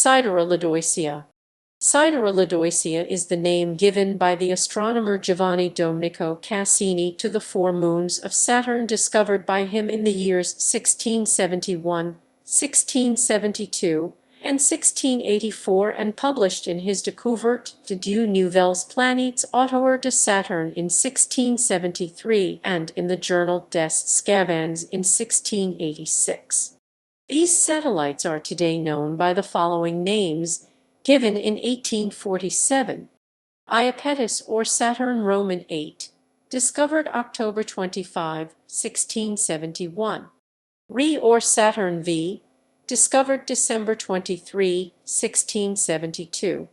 Sidera Lodoicea. Sidera Lodoicea is the name given by the astronomer Giovanni Domenico Cassini to the four moons of Saturn discovered by him in the years 1671, 1672, and 1684 and published in his Découverte, deux, nouvelles planètes autour de Saturne in 1673 and in the journal des sçavans in 1686. These satellites are today known by the following names, given in 1847. Iapetus or Saturn VIII, discovered October 25, 1671. Rhea or Saturn V, discovered December 23, 1672.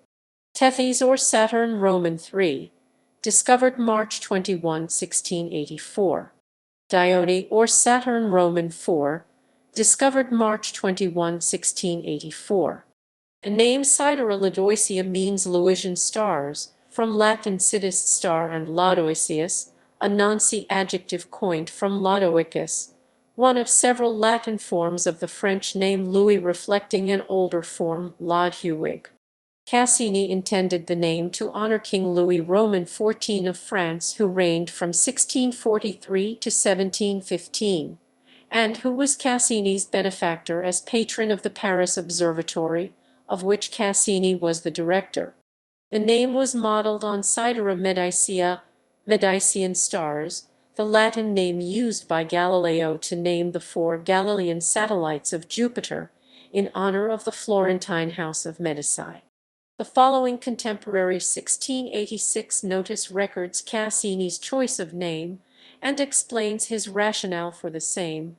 Tethys or Saturn III, discovered March 21, 1684. Dione or Saturn IV, discovered March 21, 1684. The name Sidera Lodoicea means Louisian Stars, from Latin sidus star and Lodoiceus, a nonce adjective coined from Lodhuwig, one of several Latin forms of the French name Louis reflecting an older form, Lodhuwig. Cassini intended the name to honor King Louis Roman XIV of France, who reigned from 1643 to 1715. And who was Cassini's benefactor as patron of the Paris Observatory, of which Cassini was the director. The name was modeled on Sidera Lodoicea, Medicean stars, the Latin name used by Galileo to name the four Galilean satellites of Jupiter, in honor of the Florentine house of Medici. The following contemporary 1686 notice records Cassini's choice of name and explains his rationale for the same.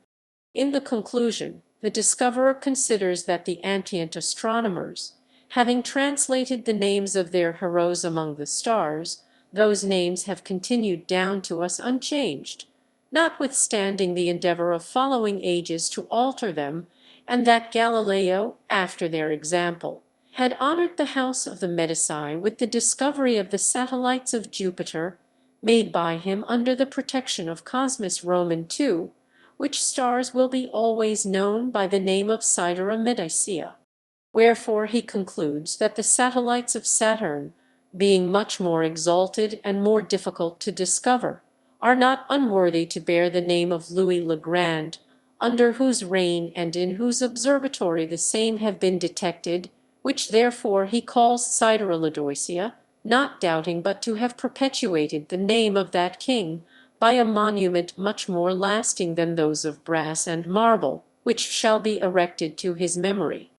In the conclusion, the discoverer considers that the antient astronomers, having translated the names of their heroes among the stars, those names have continued down to us unchanged, notwithstanding the endeavor of following ages to alter them, and that Galileo, after their example, had honored the house of the Medici with the discovery of the satellites of Jupiter, made by him under the protection of Cosmus Roman II, which stars will be always known by the name of Sidera Lodoicea. Wherefore he concludes that the satellites of Saturn, being much more exalted and more difficult to discover, are not unworthy to bear the name of Louis le Grand, under whose reign and in whose observatory the same have been detected, which therefore he calls Sidera Lodoicea, not doubting but to have perpetuated the name of that king by a monument much more lasting than those of brass and marble, which shall be erected to his memory.